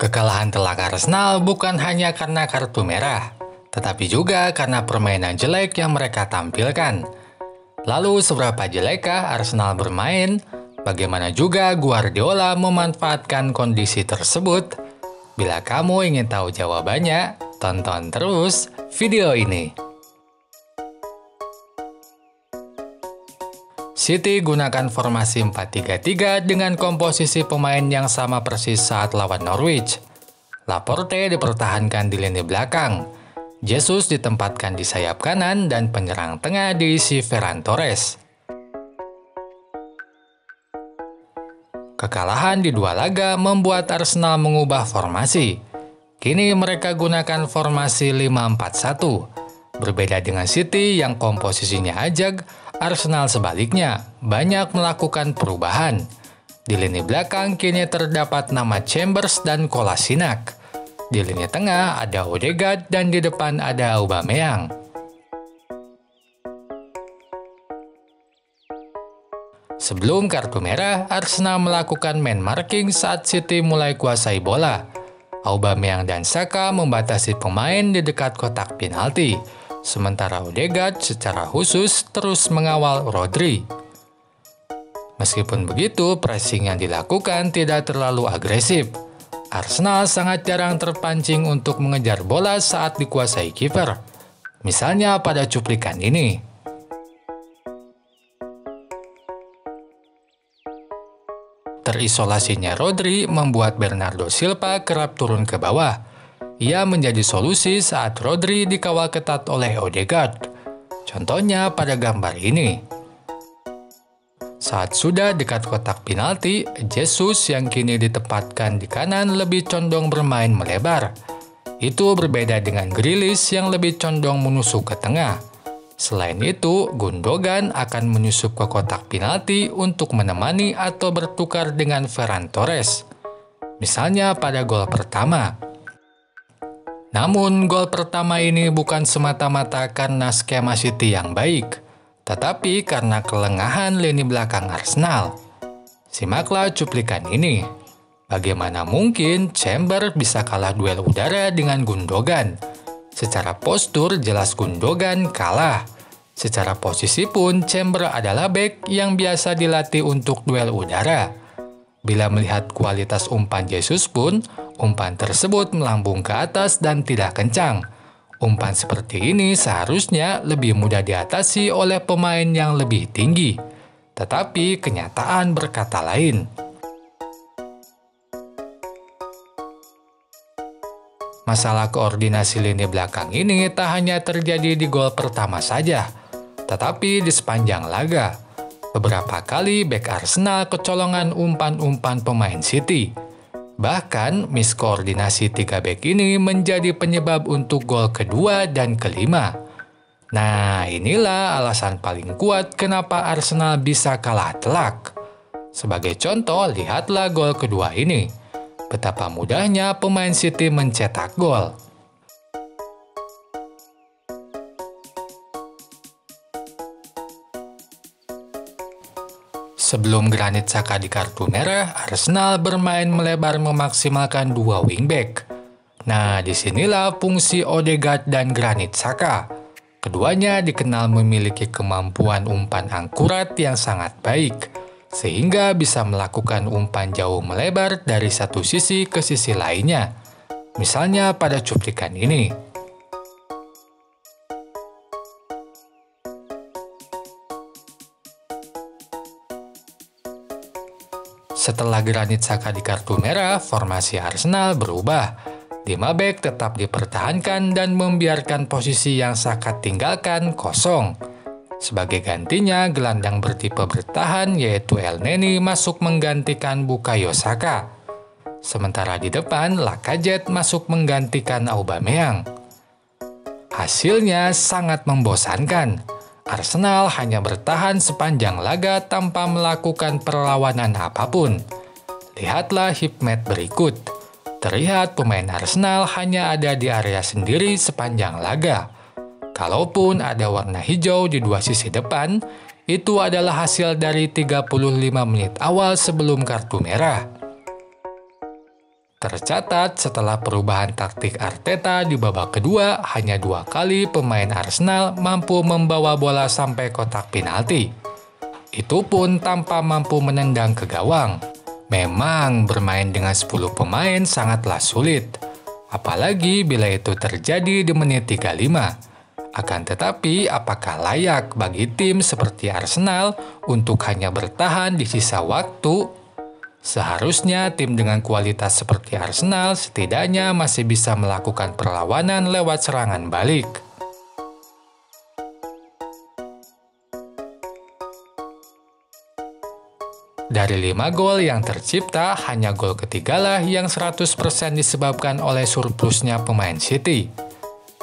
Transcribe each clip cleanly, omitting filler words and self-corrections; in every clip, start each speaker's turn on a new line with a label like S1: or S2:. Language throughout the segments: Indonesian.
S1: Kekalahan telak Arsenal bukan hanya karena kartu merah, tetapi juga karena permainan jelek yang mereka tampilkan. Lalu seberapa jelekkah Arsenal bermain? Bagaimana juga Guardiola memanfaatkan kondisi tersebut? Bila kamu ingin tahu jawabannya, tonton terus video ini. City gunakan formasi 4-3-3 dengan komposisi pemain yang sama persis saat lawan Norwich. Laporte dipertahankan di lini belakang. Jesus ditempatkan di sayap kanan dan penyerang tengah diisi Ferran Torres. Kekalahan di dua laga membuat Arsenal mengubah formasi. Kini mereka gunakan formasi 5-4-1. Berbeda dengan City yang komposisinya ajak, Arsenal sebaliknya banyak melakukan perubahan. Di lini belakang kini terdapat nama Chambers dan Kolasinac. Di lini tengah ada Odegaard dan di depan ada Aubameyang. Sebelum kartu merah, Arsenal melakukan man marking saat City mulai kuasai bola. Aubameyang dan Saka membatasi pemain di dekat kotak penalti, sementara Odegaard secara khusus terus mengawal Rodri. Meskipun begitu, pressing yang dilakukan tidak terlalu agresif. Arsenal sangat jarang terpancing untuk mengejar bola saat dikuasai kiper. Misalnya pada cuplikan ini. Terisolasinya Rodri membuat Bernardo Silva kerap turun ke bawah. Ia menjadi solusi saat Rodri dikawal ketat oleh Odegaard. Contohnya pada gambar ini. Saat sudah dekat kotak penalti, Jesus yang kini ditempatkan di kanan lebih condong bermain melebar. Itu berbeda dengan Grealish yang lebih condong menusuk ke tengah. Selain itu, Gundogan akan menyusup ke kotak penalti untuk menemani atau bertukar dengan Ferran Torres. Misalnya pada gol pertama. Namun, gol pertama ini bukan semata-mata karena skema City yang baik, tetapi karena kelengahan lini belakang Arsenal. Simaklah cuplikan ini. Bagaimana mungkin Chambers bisa kalah duel udara dengan Gundogan? Secara postur jelas Gundogan kalah. Secara posisi pun Chambers adalah bek yang biasa dilatih untuk duel udara. Bila melihat kualitas umpan Jesus pun, umpan tersebut melambung ke atas dan tidak kencang. Umpan seperti ini seharusnya lebih mudah diatasi oleh pemain yang lebih tinggi. Tetapi kenyataan berkata lain. Masalah koordinasi lini belakang ini tak hanya terjadi di gol pertama saja, tetapi di sepanjang laga. Beberapa kali bek Arsenal kecolongan umpan-umpan pemain City. Bahkan miskoordinasi 3 bek ini menjadi penyebab untuk gol kedua dan kelima. Nah, inilah alasan paling kuat kenapa Arsenal bisa kalah telak. Sebagai contoh, lihatlah gol kedua ini. Betapa mudahnya pemain City mencetak gol. Sebelum Granit Xhaka di kartu merah, Arsenal bermain melebar memaksimalkan 2 wingback. Nah, disinilah fungsi Odegaard dan Granit Xhaka. Keduanya dikenal memiliki kemampuan umpan akurat yang sangat baik, sehingga bisa melakukan umpan jauh melebar dari satu sisi ke sisi lainnya. Misalnya pada cuplikan ini. Setelah Granit Xhaka di kartu merah, formasi Arsenal berubah. 5 bek tetap dipertahankan dan membiarkan posisi yang Xhaka tinggalkan kosong. Sebagai gantinya, gelandang bertipe bertahan yaitu Elneny masuk menggantikan Bukayo Saka. Sementara di depan, Lacazette masuk menggantikan Aubameyang. Hasilnya sangat membosankan. Arsenal hanya bertahan sepanjang laga tanpa melakukan perlawanan apapun. Lihatlah heatmap berikut. Terlihat pemain Arsenal hanya ada di area sendiri sepanjang laga. Kalaupun ada warna hijau di 2 sisi depan, itu adalah hasil dari 35 menit awal sebelum kartu merah. Tercatat setelah perubahan taktik Arteta di babak kedua, hanya 2 kali pemain Arsenal mampu membawa bola sampai kotak penalti. Itu pun tanpa mampu menendang ke gawang. Memang bermain dengan 10 pemain sangatlah sulit, apalagi bila itu terjadi di menit 35. Akan tetapi, apakah layak bagi tim seperti Arsenal untuk hanya bertahan di sisa waktu? Seharusnya tim dengan kualitas seperti Arsenal setidaknya masih bisa melakukan perlawanan lewat serangan balik. Dari 5 gol yang tercipta, hanya gol ketigalah yang 100% disebabkan oleh surplusnya pemain City.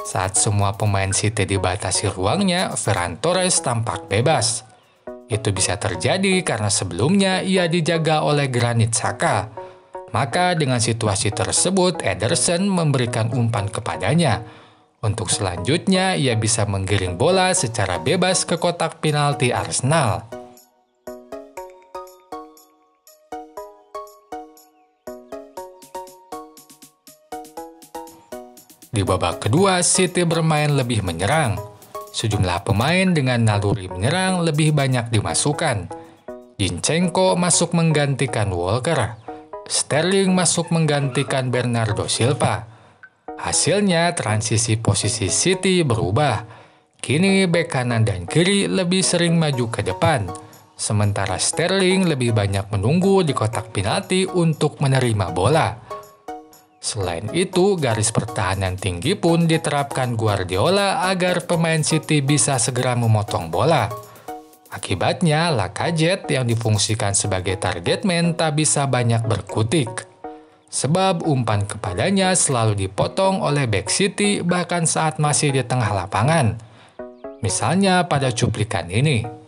S1: Saat semua pemain City dibatasi ruangnya, Ferran Torres tampak bebas. Itu bisa terjadi karena sebelumnya ia dijaga oleh Granit Xhaka. Maka dengan situasi tersebut, Ederson memberikan umpan kepadanya. Untuk selanjutnya, ia bisa menggiring bola secara bebas ke kotak penalti Arsenal. Di babak kedua, City bermain lebih menyerang. Sejumlah pemain dengan naluri menyerang lebih banyak dimasukkan. Zinchenko masuk menggantikan Walker. Sterling masuk menggantikan Bernardo Silva. Hasilnya, transisi posisi City berubah. Kini bek kanan dan kiri lebih sering maju ke depan. Sementara Sterling lebih banyak menunggu di kotak penalti untuk menerima bola. Selain itu, garis pertahanan tinggi pun diterapkan Guardiola agar pemain City bisa segera memotong bola. Akibatnya, Lacazette yang difungsikan sebagai target man tak bisa banyak berkutik. Sebab umpan kepadanya selalu dipotong oleh bek City bahkan saat masih di tengah lapangan. Misalnya pada cuplikan ini.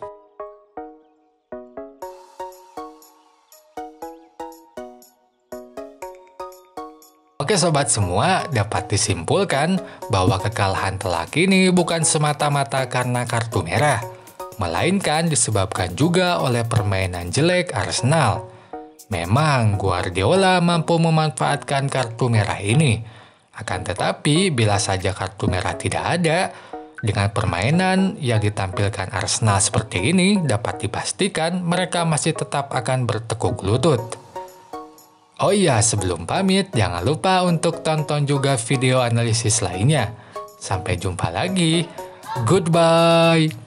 S1: Oke sobat semua, dapat disimpulkan bahwa kekalahan telak ini bukan semata-mata karena kartu merah, melainkan disebabkan juga oleh permainan jelek Arsenal. Memang Guardiola mampu memanfaatkan kartu merah ini, akan tetapi bila saja kartu merah tidak ada, dengan permainan yang ditampilkan Arsenal seperti ini dapat dipastikan mereka masih tetap akan bertekuk lutut. Oh iya, sebelum pamit, jangan lupa untuk tonton juga video analisis lainnya. Sampai jumpa lagi. Goodbye.